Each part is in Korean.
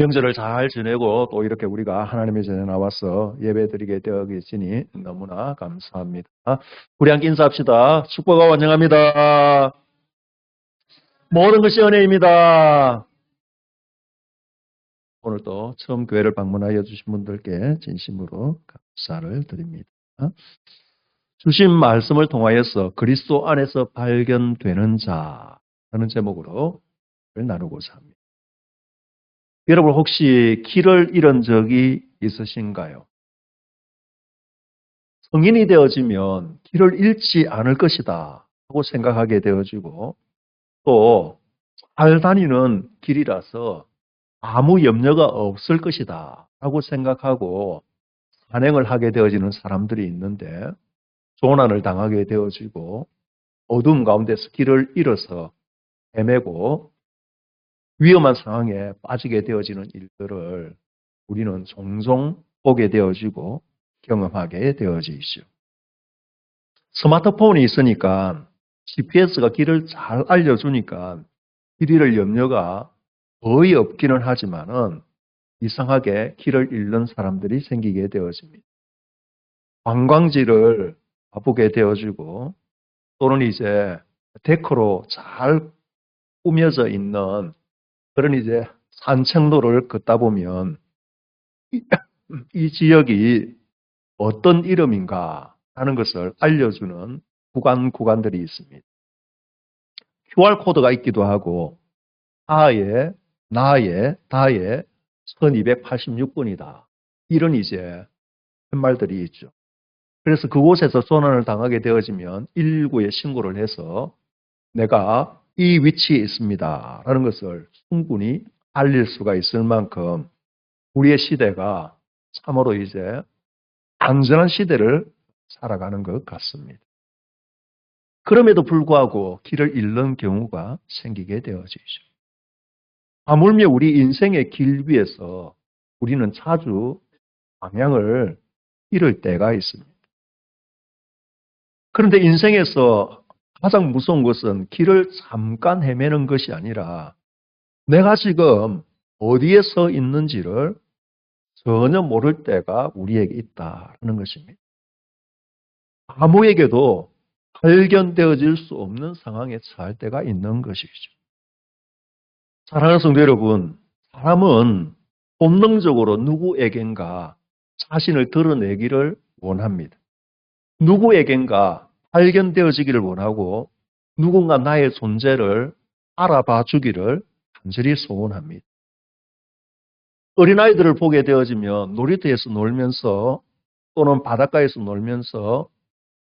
명절을 잘 지내고 또 이렇게 우리가 하나님의 전에 나와서 예배드리게 되어 계시니 너무나 감사합니다. 우리 함께 인사합시다. 축복과 환영합니다. 모든 것이 은혜입니다. 오늘도 처음 교회를 방문하여 주신 분들께 진심으로 감사를 드립니다. 주신 말씀을 통하여서 그리스도 안에서 발견되는 자라는 제목으로 나누고자 합니다. 여러분 혹시 길을 잃은 적이 있으신가요? 성인이 되어지면 길을 잃지 않을 것이다 하고 생각하게 되어지고 또 잘 다니는 길이라서 아무 염려가 없을 것이다 하고 생각하고 산행을 하게 되어지는 사람들이 있는데 조난을 당하게 되어지고 어두움 가운데서 길을 잃어서 헤매고 위험한 상황에 빠지게 되어지는 일들을 우리는 종종 보게 되어지고 경험하게 되어지죠. 스마트폰이 있으니까 GPS가 길을 잘 알려주니까 길 잃을 염려가 거의 없기는 하지만은 이상하게 길을 잃는 사람들이 생기게 되어집니다. 관광지를 가보게 되어지고 또는 이제 데크로 잘 꾸며져 있는 그런 이제 산책로를 걷다 보면 이 지역이 어떤 이름인가 하는 것을 알려주는 구간들이 있습니다. QR코드가 있기도 하고 다에 1286번이다. 이런 이제 말들이 있죠. 그래서 그곳에서 조난을 당하게 되어지면 119에 신고를 해서 내가 이 위치에 있습니다. 라는 것을 충분히 알릴 수가 있을 만큼 우리의 시대가 참으로 이제 안전한 시대를 살아가는 것 같습니다. 그럼에도 불구하고 길을 잃는 경우가 생기게 되어지죠. 하물며 우리 인생의 길 위에서 우리는 자주 방향을 잃을 때가 있습니다. 그런데 인생에서 가장 무서운 것은 길을 잠깐 헤매는 것이 아니라 내가 지금 어디에 서 있는지를 전혀 모를 때가 우리에게 있다는 것입니다. 아무에게도 발견되어질 수 없는 상황에 처할 때가 있는 것이죠. 사랑하는 성도 여러분, 사람은 본능적으로 누구에겐가 자신을 드러내기를 원합니다. 누구에겐가 발견되어지기를 원하고 누군가 나의 존재를 알아봐 주기를 간절히 소원합니다. 어린아이들을 보게 되어지면 놀이터에서 놀면서 또는 바닷가에서 놀면서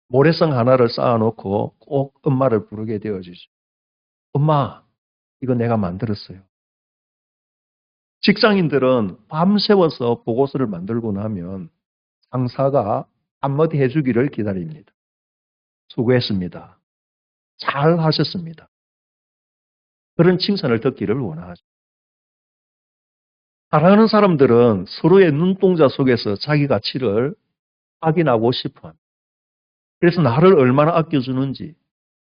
모래성 하나를 쌓아놓고 꼭 엄마를 부르게 되어지죠. 엄마, 이거 내가 만들었어요. 직장인들은 밤새워서 보고서를 만들고 나면 상사가 한마디 해주기를 기다립니다. 수고했습니다. 잘 하셨습니다. 그런 칭찬을 듣기를 원하죠. 사랑하는 사람들은 서로의 눈동자 속에서 자기 가치를 확인하고 싶어 합니다. 그래서 나를 얼마나 아껴주는지,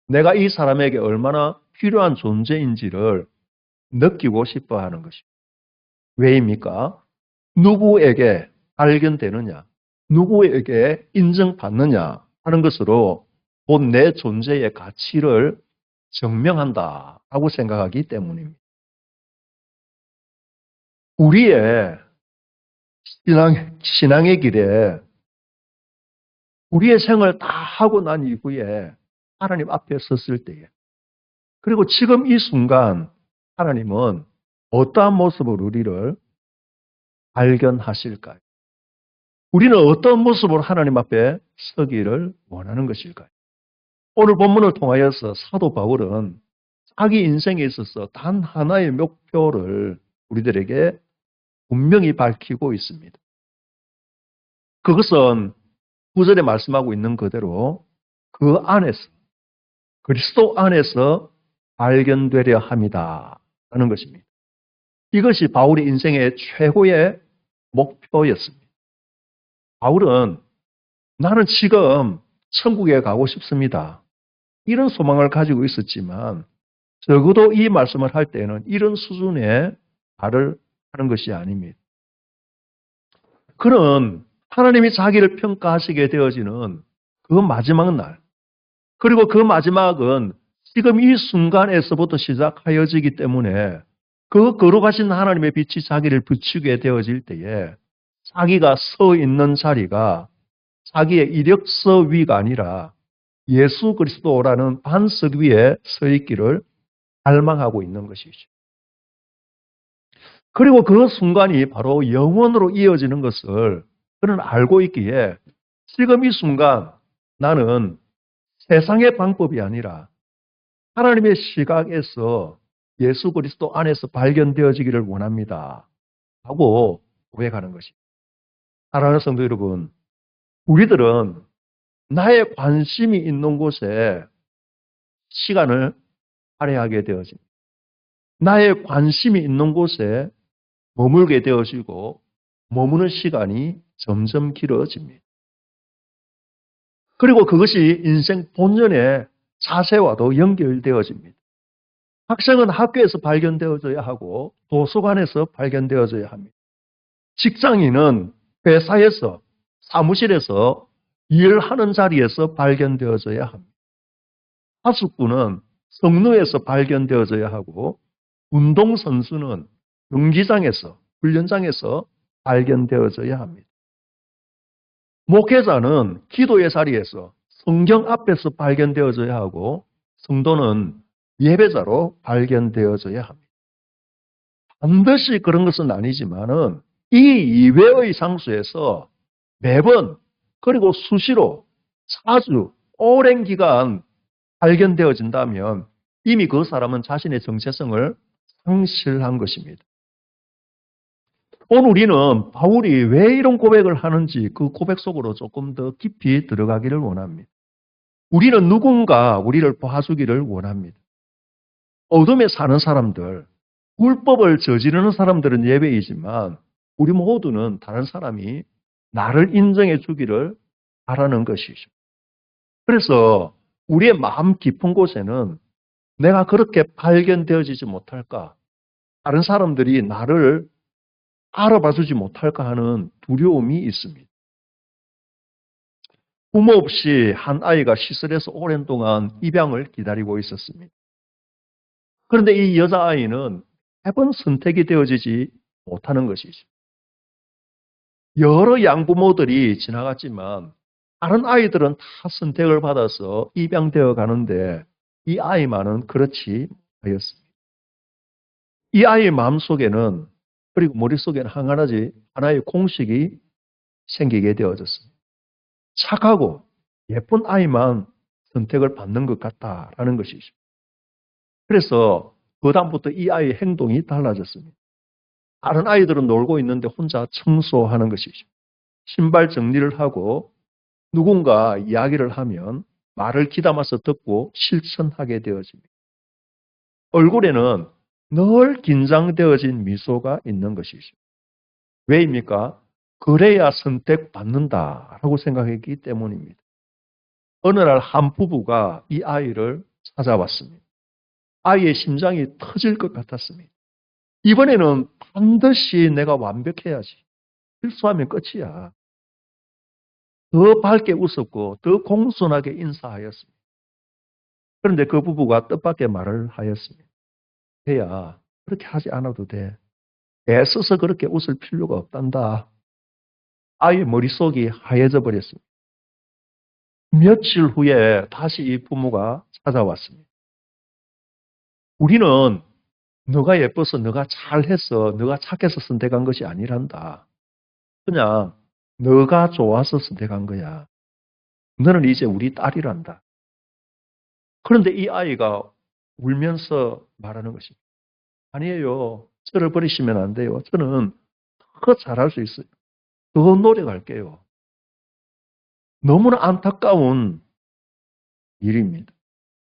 내가 이 사람에게 얼마나 필요한 존재인지를 느끼고 싶어 하는 것입니다. 왜입니까? 누구에게 발견되느냐, 누구에게 인정받느냐 하는 것으로 곧 내 존재의 가치를 증명한다라고 생각하기 때문입니다. 우리의 신앙의 길에 우리의 생을 다 하고 난 이후에 하나님 앞에 섰을 때에 그리고 지금 이 순간 하나님은 어떠한 모습으로 우리를 발견하실까요? 우리는 어떤 모습으로 하나님 앞에 서기를 원하는 것일까요? 오늘 본문을 통하여서 사도 바울은 자기 인생에 있어서 단 하나의 목표를 우리들에게 분명히 밝히고 있습니다. 그것은 9절에 말씀하고 있는 그대로 그 안에서 그리스도 안에서 발견되려 함이다 라는 것입니다. 이것이 바울의 인생의 최고의 목표였습니다. 바울은 나는 지금 천국에 가고 싶습니다. 이런 소망을 가지고 있었지만 적어도 이 말씀을 할 때는 이런 수준의 말을 하는 것이 아닙니다. 그는 하나님이 자기를 평가하시게 되어지는 그 마지막 날, 그리고 그 마지막은 지금 이 순간에서부터 시작하여지기 때문에 그 거룩하신 하나님의 빛이 자기를 비추게 되어질 때에 자기가 서 있는 자리가 자기의 이력서 위가 아니라 예수 그리스도라는 반석 위에 서 있기를 갈망하고 있는 것이죠. 그리고 그 순간이 바로 영원으로 이어지는 것을 그는 알고 있기에 지금 이 순간 나는 세상의 방법이 아니라 하나님의 시각에서 예수 그리스도 안에서 발견되어지기를 원합니다. 하고 고백하는 것입니다. 사랑하는 성도 여러분, 우리들은 나의 관심이 있는 곳에 시간을 할애하게 되어집니다. 나의 관심이 있는 곳에 머물게 되어지고 머무는 시간이 점점 길어집니다. 그리고 그것이 인생 본연의 자세와도 연결되어집니다. 학생은 학교에서 발견되어져야 하고 도서관에서 발견되어져야 합니다. 직장인은 회사에서, 사무실에서 일하는 자리에서 발견되어져야 합니다. 하숙부는 성루에서 발견되어져야 하고 운동선수는 경기장에서, 훈련장에서 발견되어져야 합니다. 목회자는 기도의 자리에서 성경 앞에서 발견되어져야 하고 성도는 예배자로 발견되어져야 합니다. 반드시 그런 것은 아니지만은 이 이외의 장소에서 매번 그리고 수시로 자주 오랜 기간 발견되어진다면 이미 그 사람은 자신의 정체성을 상실한 것입니다. 오늘 우리는 바울이 왜 이런 고백을 하는지 그 고백 속으로 조금 더 깊이 들어가기를 원합니다. 우리는 누군가 우리를 봐주기를 원합니다. 어둠에 사는 사람들, 불법을 저지르는 사람들은 예외이지만 우리 모두는 다른 사람이 나를 인정해 주기를 바라는 것이죠. 그래서 우리의 마음 깊은 곳에는 내가 그렇게 발견되어지지 못할까? 다른 사람들이 나를 알아봐 주지 못할까 하는 두려움이 있습니다. 부모 없이 한 아이가 시설에서 오랜 동안 입양을 기다리고 있었습니다. 그런데 이 여자아이는 매번 선택이 되어지지 못하는 것이죠. 여러 양부모들이 지나갔지만 다른 아이들은 다 선택을 받아서 입양되어 가는데 이 아이만은 그렇지 못하였습니다. 이 아이의 마음속에는 그리고 머릿속에는 하나의 공식이 생기게 되어졌습니다. 착하고 예쁜 아이만 선택을 받는 것 같다라는 것이죠. 그래서 그다음부터 이 아이의 행동이 달라졌습니다. 다른 아이들은 놀고 있는데 혼자 청소하는 것이죠. 신발 정리를 하고 누군가 이야기를 하면 말을 귀담아서 듣고 실천하게 되어집니다. 얼굴에는 늘 긴장되어진 미소가 있는 것이죠. 왜입니까? 그래야 선택받는다라고 생각했기 때문입니다. 어느 날 한 부부가 이 아이를 찾아왔습니다. 아이의 심장이 터질 것 같았습니다. 이번에는 반드시 내가 완벽해야지. 실수하면 끝이야. 더 밝게 웃었고 더 공손하게 인사하였습니다. 그런데 그 부부가 뜻밖의 말을 하였습니다. 배야, 그렇게 하지 않아도 돼. 애써서 그렇게 웃을 필요가 없단다. 아이의 머릿속이 하얘져 버렸습니다. 며칠 후에 다시 이 부모가 찾아왔습니다. 우리는 너가 예뻐서, 너가 잘해서, 너가 착해서 선택한 것이 아니란다. 그냥 너가 좋아서 선택한 거야. 너는 이제 우리 딸이란다. 그런데 이 아이가 울면서 말하는 것입니다. 아니에요. 저를 버리시면 안 돼요. 저는 더 잘할 수 있어요. 더 노력할게요. 너무나 안타까운 일입니다.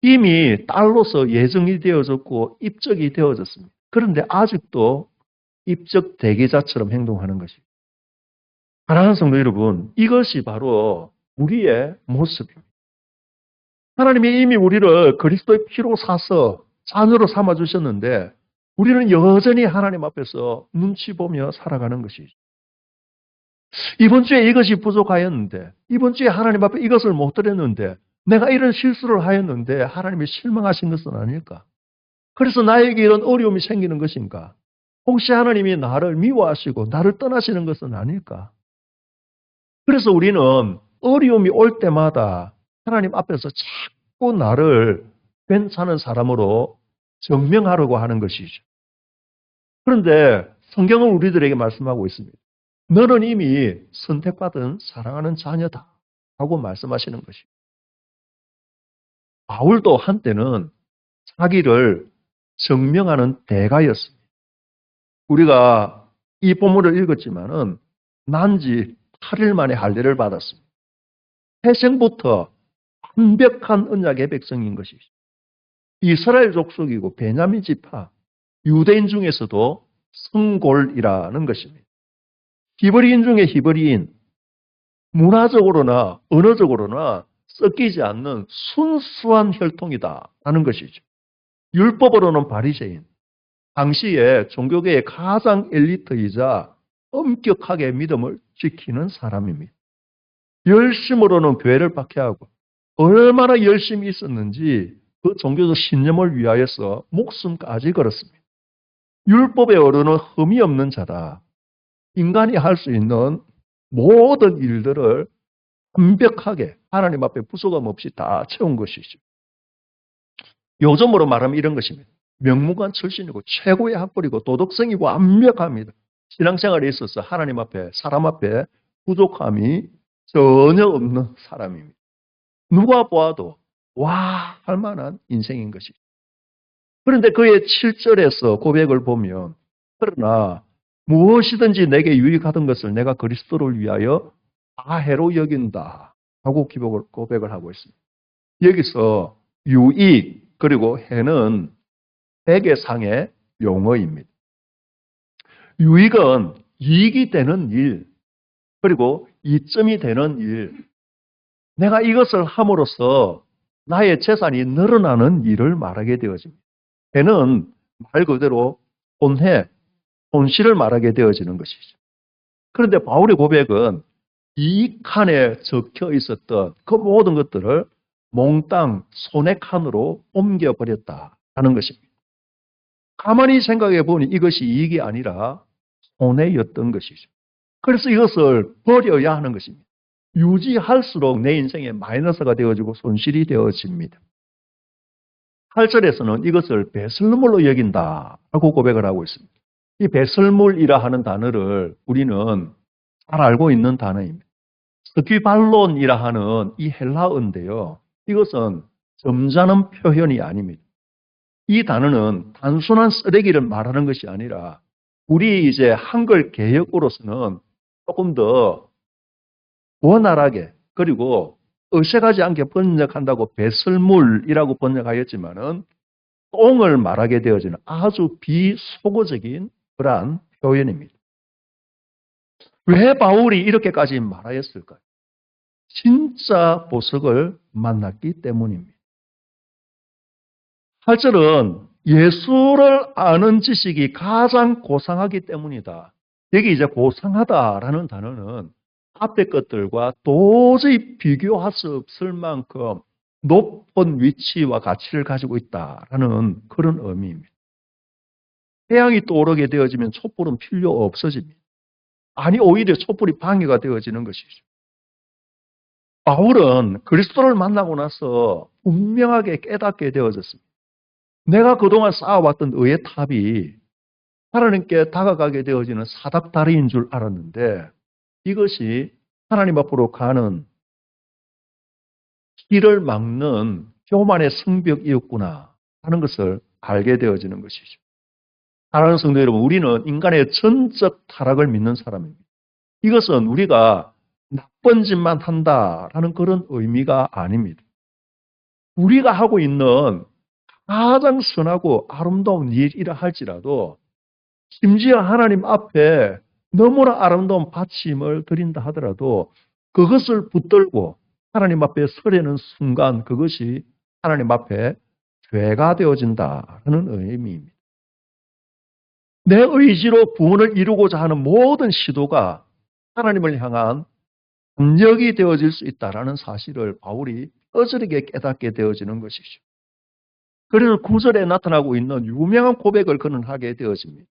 이미 딸로서 예정이 되어졌고 입적이 되어졌습니다. 그런데 아직도 입적 대기자처럼 행동하는 것입니다. 사랑하는 성도 여러분, 이것이 바로 우리의 모습입니다. 하나님이 이미 우리를 그리스도의 피로 사서 자녀로 삼아주셨는데 우리는 여전히 하나님 앞에서 눈치 보며 살아가는 것이죠. 이번 주에 이것이 부족하였는데, 이번 주에 하나님 앞에 이것을 못 드렸는데, 내가 이런 실수를 하였는데 하나님이 실망하신 것은 아닐까? 그래서 나에게 이런 어려움이 생기는 것인가? 혹시 하나님이 나를 미워하시고 나를 떠나시는 것은 아닐까? 그래서 우리는 어려움이 올 때마다 하나님 앞에서 자꾸 나를 괜찮은 사람으로 증명하려고 하는 것이죠. 그런데 성경은 우리들에게 말씀하고 있습니다. 너는 이미 선택받은 사랑하는 자녀다 하고 말씀하시는 것이죠. 바울도 한때는 자기를 증명하는 대가였습니다. 우리가 이 본문을 읽었지만은 난지 8일 만에 할례를 받았습니다. 태생부터 완벽한 언약의 백성인 것이죠. 이스라엘 족속이고 베냐민 지파, 유대인 중에서도 성골이라는 것입니다. 히브리인 중에 히브리인, 문화적으로나 언어적으로나 섞이지 않는 순수한 혈통이다라는 것이죠. 율법으로는 바리새인, 당시에 종교계의 가장 엘리트이자 엄격하게 믿음을 지키는 사람입니다. 열심으로는 교회를 박해하고 얼마나 열심히 있었는지 그 종교적 신념을 위하여서 목숨까지 걸었습니다. 율법의 어른은 흠이 없는 자다. 인간이 할 수 있는 모든 일들을 완벽하게 하나님 앞에 부족함 없이 다 채운 것이죠. 요즘으로 말하면 이런 것입니다. 명문관 출신이고 최고의 학벌이고 도덕성이 완벽합니다. 신앙생활에 있어서 하나님 앞에 사람 앞에 부족함이 전혀 없는 사람입니다. 누가 보아도 와 할 만한 인생인 것이죠. 그런데 그의 7절에서 고백을 보면 그러나 무엇이든지 내게 유익하던 것을 내가 그리스도를 위하여 다 해로 여긴다 하고 고백을 하고 있습니다. 여기서 유익 그리고 해는 백의상의 용어입니다. 유익은 이익이 되는 일 그리고 이점이 되는 일 내가 이것을 함으로써 나의 재산이 늘어나는 일을 말하게 되어집니다. 해는 말 그대로 손해, 손실을 말하게 되어지는 것이죠. 그런데 바울의 고백은 이 칸에 적혀 있었던 그 모든 것들을 몽땅 손해 칸으로 옮겨버렸다는 것입니다. 가만히 생각해 보니 이것이 이익이 아니라 손해였던 것이죠. 그래서 이것을 버려야 하는 것입니다. 유지할수록 내 인생에 마이너스가 되어지고 손실이 되어집니다. 8절에서는 이것을 배설물로 여긴다라고 고백을 하고 있습니다. 이 배설물이라 하는 단어를 우리는 잘 알고 있는 단어입니다. 스퀴발론이라 하는 이 헬라어인데요. 이것은 점잖은 표현이 아닙니다. 이 단어는 단순한 쓰레기를 말하는 것이 아니라 우리 이제 한글 개혁으로서는 조금 더 원활하게 그리고 어색하지 않게 번역한다고 배설물이라고 번역하였지만은 똥을 말하게 되어지는 아주 비속어적인 그러한 표현입니다. 왜 바울이 이렇게까지 말하였을까요? 진짜 보석을 만났기 때문입니다. 8절은 예수를 아는 지식이 가장 고상하기 때문이다. 여기 이제 고상하다라는 단어는 앞에 것들과 도저히 비교할 수 없을 만큼 높은 위치와 가치를 가지고 있다라는 그런 의미입니다. 태양이 떠오르게 되어지면 촛불은 필요 없어집니다. 아니 오히려 촛불이 방해가 되어지는 것이죠. 바울은 그리스도를 만나고 나서 분명하게 깨닫게 되어졌습니다. 내가 그동안 쌓아왔던 의의 탑이 하나님께 다가가게 되어지는 사닥다리인 줄 알았는데 이것이 하나님 앞으로 가는 길을 막는 교만의 성벽이었구나 하는 것을 알게 되어지는 것이죠. 사랑하는 성도 여러분, 우리는 인간의 전적 타락을 믿는 사람입니다. 이것은 우리가 나쁜 짓만 한다라는 그런 의미가 아닙니다. 우리가 하고 있는 가장 선하고 아름다운 일이라 할지라도 심지어 하나님 앞에 너무나 아름다운 바침을 드린다 하더라도 그것을 붙들고 하나님 앞에 서려는 순간 그것이 하나님 앞에 죄가 되어진다는 의미입니다. 내 의지로 구원을 이루고자 하는 모든 시도가 하나님을 향한 압력이 되어질 수 있다는 사실을 바울이 뼈저리게 깨닫게 되어지는 것이죠. 그래서 9절에 나타나고 있는 유명한 고백을 그는 하게 되어집니다.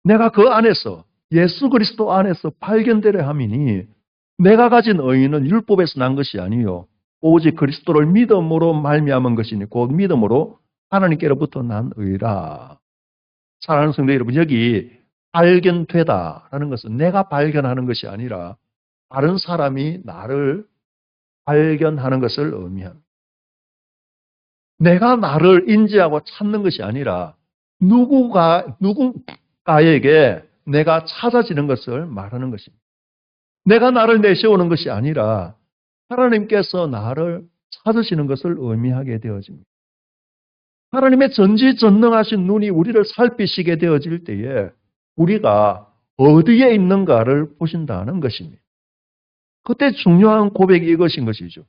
내가 그 안에서 예수 그리스도 안에서 발견되려 함이니 내가 가진 의의는 율법에서 난 것이 아니요 오직 그리스도를 믿음으로 말미암은 것이니 곧 믿음으로 하나님께로부터 난 의라. 사랑하는 성도 여러분, 여기 발견되다라는 것은 내가 발견하는 것이 아니라 다른 사람이 나를 발견하는 것을 의미합니다. 내가 나를 인지하고 찾는 것이 아니라 누군가에게 내가 찾아지는 것을 말하는 것입니다. 내가 나를 내세우는 것이 아니라 하나님께서 나를 찾으시는 것을 의미하게 되어집니다. 하나님의 전지전능하신 눈이 우리를 살피시게 되어질 때에 우리가 어디에 있는가를 보신다는 것입니다. 그때 중요한 고백이 이것인 것이죠.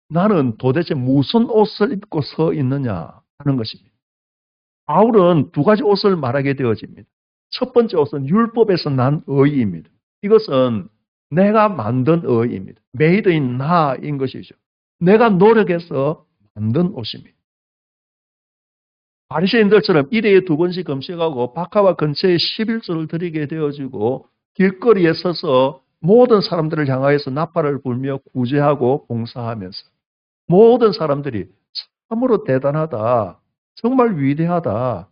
나는 도대체 무슨 옷을 입고 서 있느냐 하는 것입니다. 바울은 두 가지 옷을 말하게 되어집니다. 첫 번째 옷은 율법에서 난 의의입니다. 이것은 내가 만든 의의입니다. made in 나인 것이죠. 내가 노력해서 만든 옷입니다. 바리새인들처럼 일회에 두 번씩 금식하고 박하와 근처에 11조를 드리게 되어지고 길거리에 서서 모든 사람들을 향하여서 나팔을 불며 구제하고 봉사하면서 모든 사람들이 참으로 대단하다, 정말 위대하다,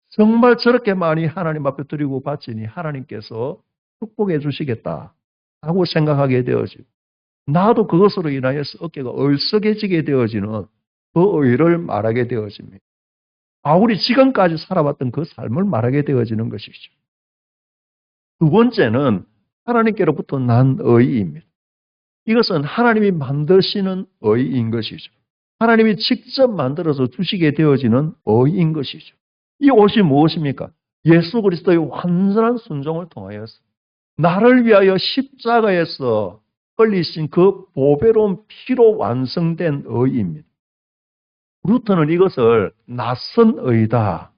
정말 저렇게 많이 하나님 앞에 드리고 바치니 하나님께서 축복해 주시겠다 하고 생각하게 되어지고 나도 그것으로 인하여서 어깨가 얼썩해지게 되어지는 그 의를 말하게 되어집니다. 바울이 지금까지 살아왔던 그 삶을 말하게 되어지는 것이죠. 두 번째는 하나님께로부터 난 의의입니다. 이것은 하나님이 만드시는 의의인 것이죠. 하나님이 직접 만들어서 주시게 되어지는 의의인 것이죠. 이 옷이 무엇입니까? 예수 그리스도의 완전한 순종을 통하여서 나를 위하여 십자가에서 흘리신 그 보배로운 피로 완성된 의의입니다. 루터는 이것을 낯선 의다,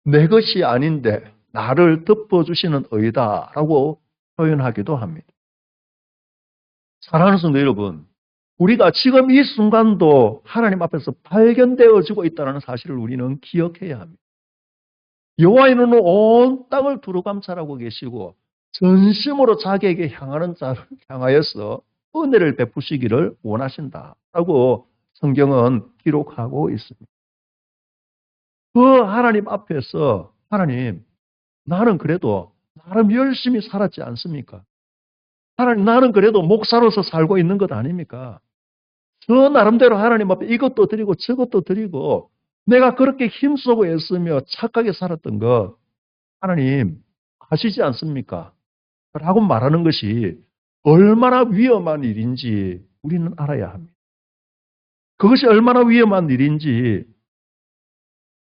내 것이 아닌데 나를 덮어주시는 의다라고 표현하기도 합니다. 사랑하는 성도 여러분, 우리가 지금 이 순간도 하나님 앞에서 발견되어지고 있다는 사실을 우리는 기억해야 합니다. 여호와의 눈은 온 땅을 두루감찰하고 계시고 전심으로 자기에게 향하는 자를 향하여서 은혜를 베푸시기를 원하신다라고 성경은 기록하고 있습니다. 그 하나님 앞에서 하나님, 나는 그래도 나름 열심히 살았지 않습니까? 하나님, 나는 그래도 목사로서 살고 있는 것 아닙니까? 저 나름대로 하나님 앞에 이것도 드리고 저것도 드리고 내가 그렇게 힘쓰고 애쓰며 착하게 살았던 것 하나님 아시지 않습니까? 라고 말하는 것이 얼마나 위험한 일인지 우리는 알아야 합니다. 그것이 얼마나 위험한 일인지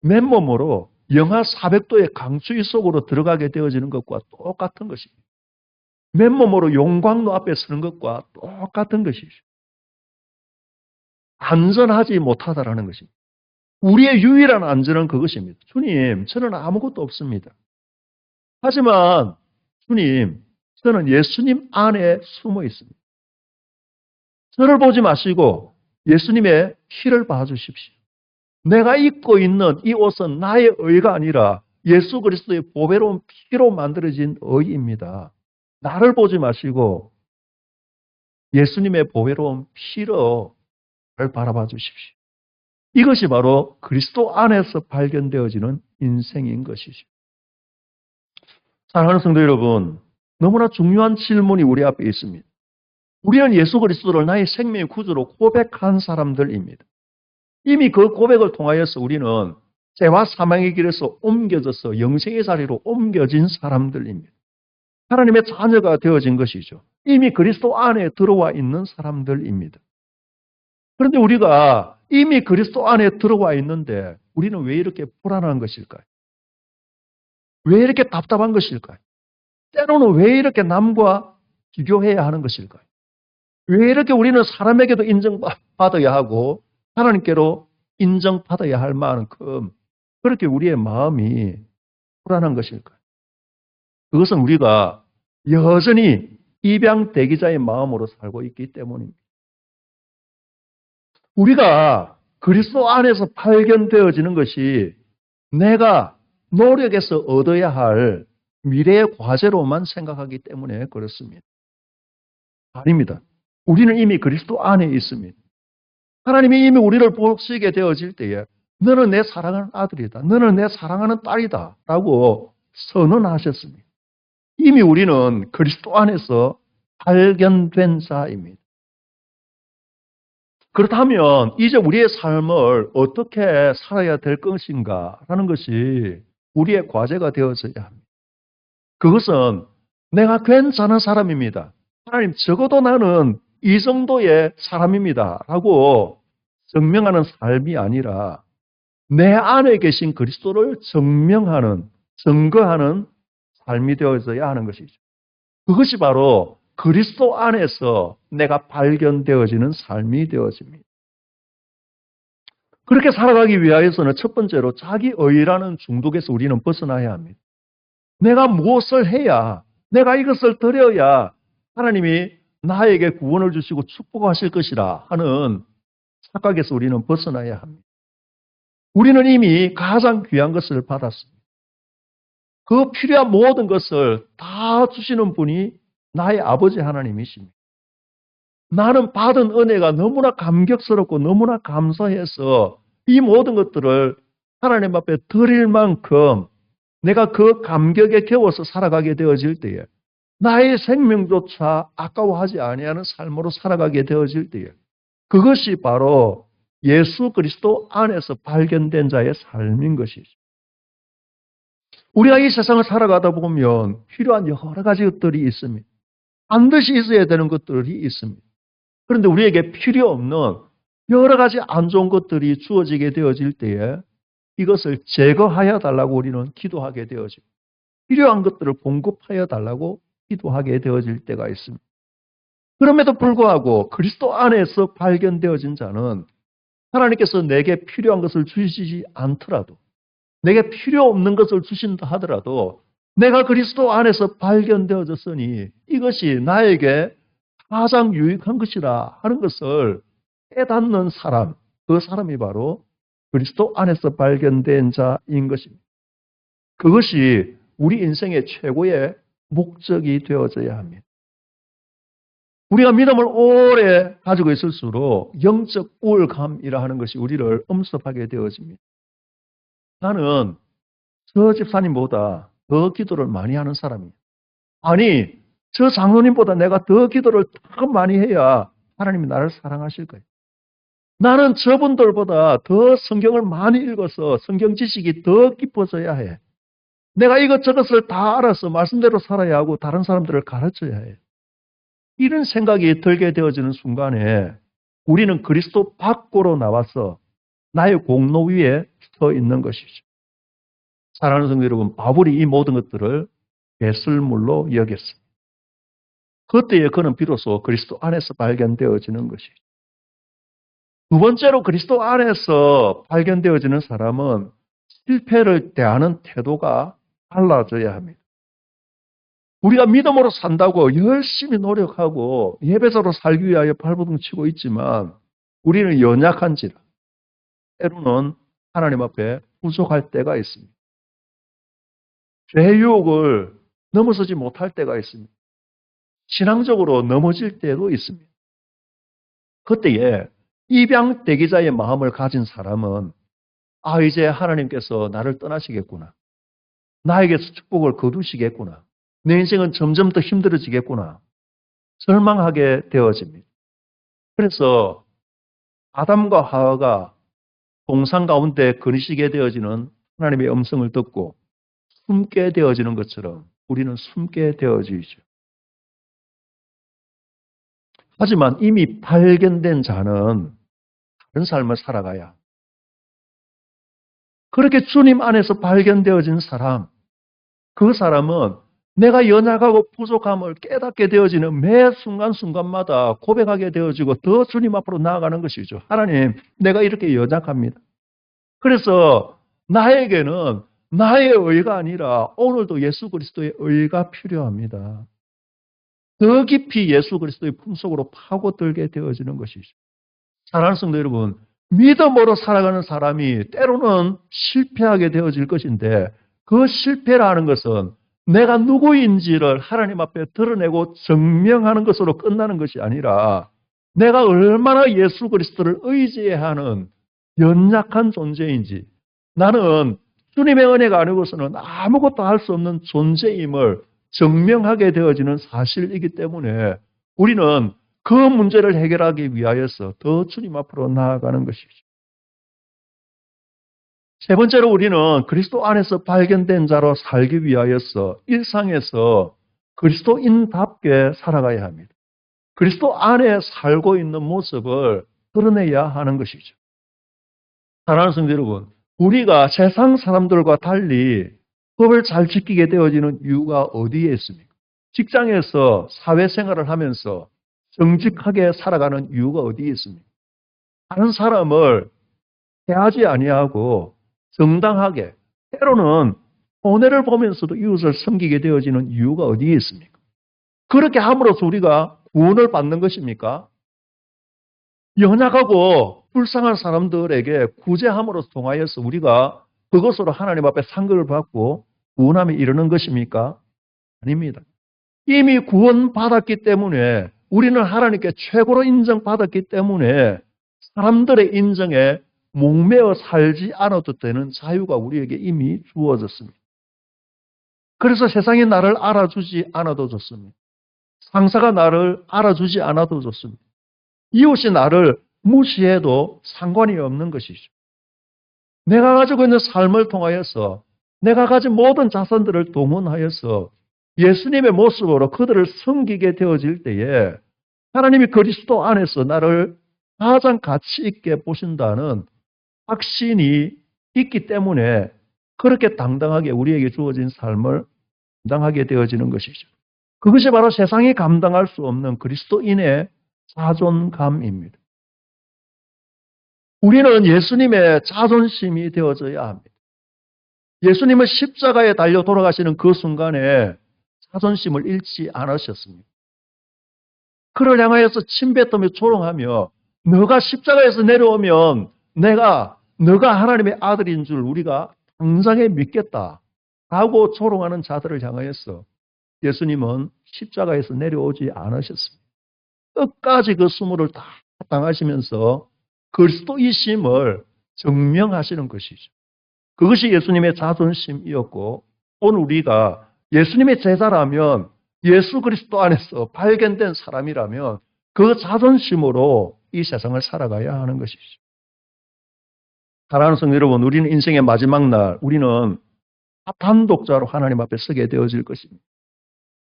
맨몸으로 영하 400도의 강추위 속으로 들어가게 되어지는 것과 똑같은 것입니다. 맨몸으로 용광로 앞에 서는 것과 똑같은 것이죠. 안전하지 못하다라는 것입니다. 우리의 유일한 안전은 그것입니다. 주님, 저는 아무것도 없습니다. 하지만 주님, 저는 예수님 안에 숨어 있습니다. 저를 보지 마시고 예수님의 피를 봐주십시오. 내가 입고 있는 이 옷은 나의 의가 아니라 예수 그리스도의 보배로운 피로 만들어진 의입니다. 나를 보지 마시고 예수님의 보배로운 피로 나를 바라봐 주십시오. 이것이 바로 그리스도 안에서 발견되어지는 인생인 것이죠. 사랑하는 성도 여러분, 너무나 중요한 질문이 우리 앞에 있습니다. 우리는 예수 그리스도를 나의 생명의 구주로 고백한 사람들입니다. 이미 그 고백을 통하여서 우리는 죄와 사망의 길에서 옮겨져서 영생의 자리로 옮겨진 사람들입니다. 하나님의 자녀가 되어진 것이죠. 이미 그리스도 안에 들어와 있는 사람들입니다. 그런데 우리가 이미 그리스도 안에 들어와 있는데 우리는 왜 이렇게 불안한 것일까요? 왜 이렇게 답답한 것일까요? 때로는 왜 이렇게 남과 비교해야 하는 것일까요? 왜 이렇게 우리는 사람에게도 인정받아야 하고 하나님께로 인정받아야 할 만큼 그렇게 우리의 마음이 불안한 것일까요? 그것은 우리가 여전히 입양 대기자의 마음으로 살고 있기 때문입니다. 우리가 그리스도 안에서 발견되어지는 것이 내가 노력해서 얻어야 할 미래의 과제로만 생각하기 때문에 그렇습니다. 아닙니다. 우리는 이미 그리스도 안에 있습니다. 하나님이 이미 우리를 보시게 되어질 때에 너는 내 사랑하는 아들이다. 너는 내 사랑하는 딸이다. 라고 선언하셨습니다. 이미 우리는 그리스도 안에서 발견된 자입니다. 그렇다면 이제 우리의 삶을 어떻게 살아야 될 것인가라는 것이 우리의 과제가 되어져야 합니다. 그것은 내가 괜찮은 사람입니다. 하나님 적어도 나는 이 정도의 사람입니다. 라고 증명하는 삶이 아니라 내 안에 계신 그리스도를 증명하는, 증거하는 삶이 되어져야 하는 것이죠. 그것이 바로 그리스도 안에서 내가 발견되어지는 삶이 되어집니다. 그렇게 살아가기 위하여서는 첫 번째로 자기의라는 중독에서 우리는 벗어나야 합니다. 내가 무엇을 해야, 내가 이것을 드려야 하나님이 나에게 구원을 주시고 축복하실 것이라 하는 착각에서 우리는 벗어나야 합니다. 우리는 이미 가장 귀한 것을 받았습니다. 그 필요한 모든 것을 다 주시는 분이 나의 아버지 하나님이십니다. 나는 받은 은혜가 너무나 감격스럽고 너무나 감사해서 이 모든 것들을 하나님 앞에 드릴 만큼 내가 그 감격에 겨워서 살아가게 되어질 때에 나의 생명조차 아까워하지 아니하는 삶으로 살아가게 되어질 때에 그것이 바로 예수 그리스도 안에서 발견된 자의 삶인 것이죠. 우리가 이 세상을 살아가다 보면 필요한 여러 가지 것들이 있습니다. 반드시 있어야 되는 것들이 있습니다. 그런데 우리에게 필요 없는 여러 가지 안 좋은 것들이 주어지게 되어질 때에 이것을 제거하여 달라고 우리는 기도하게 되어지고 필요한 것들을 공급하여 달라고 기도하게 되어질 때가 있습니다. 그럼에도 불구하고 그리스도 안에서 발견되어진 자는 하나님께서 내게 필요한 것을 주시지 않더라도 내게 필요 없는 것을 주신다 하더라도 내가 그리스도 안에서 발견되어졌으니 이것이 나에게 가장 유익한 것이라 하는 것을 깨닫는 사람, 그 사람이 바로 그리스도 안에서 발견된 자인 것입니다. 그것이 우리 인생의 최고의 목적이 되어져야 합니다. 우리가 믿음을 오래 가지고 있을수록 영적 우울감이라 하는 것이 우리를 엄습하게 되어집니다. 나는 저 집사님보다 더 기도를 많이 하는 사람이에요. 아니, 저 장로님보다 내가 더 기도를 더 많이 해야 하나님이 나를 사랑하실 거예요. 나는 저분들보다 더 성경을 많이 읽어서 성경 지식이 더 깊어져야 해. 내가 이것저것을 다 알아서 말씀대로 살아야 하고 다른 사람들을 가르쳐야 해. 이런 생각이 들게 되어지는 순간에 우리는 그리스도 밖으로 나와서 나의 공로 위에 서 있는 것이죠. 사랑하는 성도 여러분, 바울이 이 모든 것들을 배설물로 여겼습니다. 그때에 그는 비로소 그리스도 안에서 발견되어지는 것이죠. 두 번째로 그리스도 안에서 발견되어지는 사람은 실패를 대하는 태도가 달라져야 합니다. 우리가 믿음으로 산다고 열심히 노력하고 예배자로 살기 위하여 발버둥 치고 있지만 우리는 연약한지라 때로는 하나님 앞에 부족할 때가 있습니다. 죄의 유혹을 넘어서지 못할 때가 있습니다. 신앙적으로 넘어질 때도 있습니다. 그때에 입양 대기자의 마음을 가진 사람은 이제 하나님께서 나를 떠나시겠구나. 나에게서 축복을 거두시겠구나. 내 인생은 점점 더 힘들어지겠구나. 절망하게 되어집니다. 그래서 아담과 하와가 동산 가운데 거니시게 되어지는 하나님의 음성을 듣고 숨게 되어지는 것처럼 우리는 숨게 되어지죠. 하지만 이미 발견된 자는 다른 삶을 살아가야. 그렇게 주님 안에서 발견되어진 사람, 그 사람은 내가 연약하고 부족함을 깨닫게 되어지는 매 순간순간마다 고백하게 되어지고 더 주님 앞으로 나아가는 것이죠. 하나님, 내가 이렇게 연약합니다. 그래서 나에게는 나의 의가 아니라 오늘도 예수 그리스도의 의가 필요합니다. 더 깊이 예수 그리스도의 품속으로 파고들게 되어지는 것이죠. 사랑하는 성도 여러분, 믿음으로 살아가는 사람이 때로는 실패하게 되어질 것인데 그 실패라는 것은 내가 누구인지를 하나님 앞에 드러내고 증명하는 것으로 끝나는 것이 아니라 내가 얼마나 예수 그리스도를 의지해야 하는 연약한 존재인지, 나는 주님의 은혜가 아니고서는 아무것도 할 수 없는 존재임을 증명하게 되어지는 사실이기 때문에 우리는 그 문제를 해결하기 위하여서 더 주님 앞으로 나아가는 것이죠. 세 번째로 우리는 그리스도 안에서 발견된 자로 살기 위하여서 일상에서 그리스도인답게 살아가야 합니다. 그리스도 안에 살고 있는 모습을 드러내야 하는 것이죠. 사랑하는 성도 여러분, 우리가 세상 사람들과 달리 법을 잘 지키게 되어지는 이유가 어디에 있습니까? 직장에서 사회생활을 하면서 정직하게 살아가는 이유가 어디에 있습니까? 다른 사람을 해하지 아니하고 정당하게, 때로는 손해를 보면서도 이웃을 섬기게 되어지는 이유가 어디에 있습니까? 그렇게 함으로써 우리가 구원을 받는 것입니까? 연약하고 불쌍한 사람들에게 구제함으로써 통하여서 우리가 그것으로 하나님 앞에 상급을 받고 구원함에 이르는 것입니까? 아닙니다. 이미 구원받았기 때문에, 우리는 하나님께 최고로 인정받았기 때문에 사람들의 인정에 목매어 살지 않아도 되는 자유가 우리에게 이미 주어졌습니다. 그래서 세상이 나를 알아주지 않아도 좋습니다. 상사가 나를 알아주지 않아도 좋습니다. 이웃이 나를 무시해도 상관이 없는 것이죠. 내가 가지고 있는 삶을 통하여서 내가 가진 모든 자산들을 동원하여서 예수님의 모습으로 그들을 섬기게 되어질 때에 하나님이 그리스도 안에서 나를 가장 가치 있게 보신다는 확신이 있기 때문에 그렇게 당당하게 우리에게 주어진 삶을 감당하게 되어지는 것이죠. 그것이 바로 세상이 감당할 수 없는 그리스도인의 자존감입니다. 우리는 예수님의 자존심이 되어져야 합니다. 예수님은 십자가에 달려 돌아가시는 그 순간에 자존심을 잃지 않으셨습니다. 그를 향하여서 침뱉으며 조롱하며 너가 십자가에서 내려오면 너가 하나님의 아들인 줄 우리가 당장에 믿겠다 라고 조롱하는 자들을 향하여서 예수님은 십자가에서 내려오지 않으셨습니다. 끝까지 그 수모를 다 당하시면서 그리스도이심을 증명하시는 것이죠. 그것이 예수님의 자존심이었고, 오늘 우리가 예수님의 제자라면, 예수 그리스도 안에서 발견된 사람이라면 그 자존심으로 이 세상을 살아가야 하는 것이죠. 사랑하는 성도 여러분, 우리는 인생의 마지막 날, 우리는 단독자로 하나님 앞에 서게 되어질 것입니다.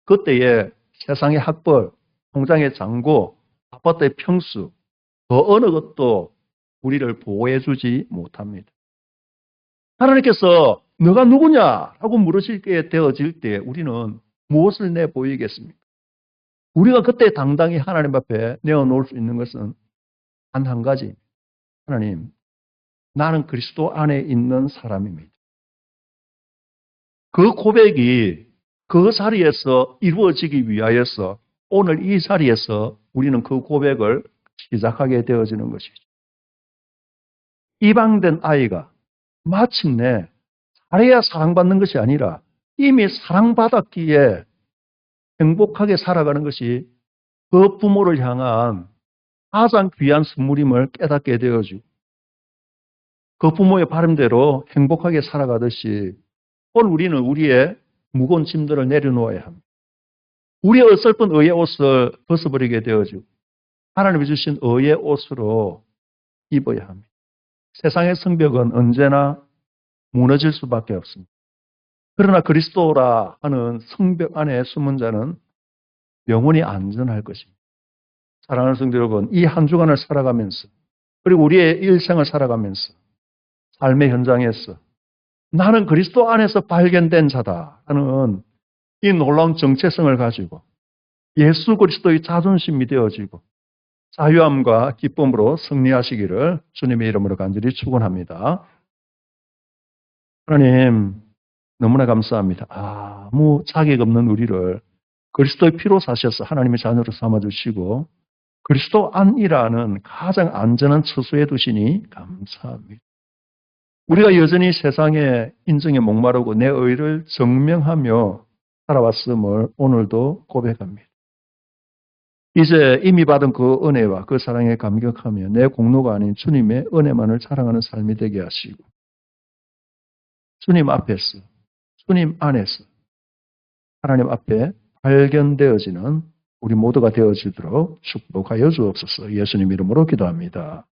그때에 세상의 학벌, 통장의 잔고, 아파트의 평수, 그 어느 것도 우리를 보호해주지 못합니다. 하나님께서 너가 누구냐라고 물으시게 되어질 때 우리는 무엇을 내보이겠습니까? 우리가 그때 당당히 하나님 앞에 내어놓을 수 있는 것은 단 한 가지. 하나님, 나는 그리스도 안에 있는 사람입니다. 그 고백이 그 자리에서 이루어지기 위하여서 오늘 이 자리에서 우리는 그 고백을 시작하게 되어지는 것이죠. 입양된 아이가 마침내 잘해야 사랑받는 것이 아니라 이미 사랑받았기에 행복하게 살아가는 것이 그 부모를 향한 가장 귀한 선물임을 깨닫게 되어지고 그 부모의 바람대로 행복하게 살아가듯이 오늘 우리는 우리의 무거운 짐들을 내려놓아야 합니다. 우리의 어설픈 의의 옷을 벗어버리게 되어지고 하나님이 주신 의의 옷으로 입어야 합니다. 세상의 성벽은 언제나 무너질 수밖에 없습니다. 그러나 그리스도라 하는 성벽 안에 숨은 자는 영원히 안전할 것입니다. 사랑하는 성도 여러분, 이 한 주간을 살아가면서 그리고 우리의 일생을 살아가면서 삶의 현장에서 나는 그리스도 안에서 발견된 자다 하는 이 놀라운 정체성을 가지고 예수 그리스도의 자존심이 되어지고 자유함과 기쁨으로 승리하시기를 주님의 이름으로 간절히 축원합니다. 하나님, 너무나 감사합니다. 아무 자격 없는 우리를 그리스도의 피로 사셔서 하나님의 자녀로 삼아주시고 그리스도 안이라는 가장 안전한 처소에 두시니 감사합니다. 우리가 여전히 세상의 인정에 목마르고 내 의를 증명하며 살아왔음을 오늘도 고백합니다. 이제 이미 받은 그 은혜와 그 사랑에 감격하며 내 공로가 아닌 주님의 은혜만을 자랑하는 삶이 되게 하시고 주님 앞에서, 주님 안에서 하나님 앞에 발견되어지는 우리 모두가 되어지도록 축복하여 주옵소서. 예수님 이름으로 기도합니다.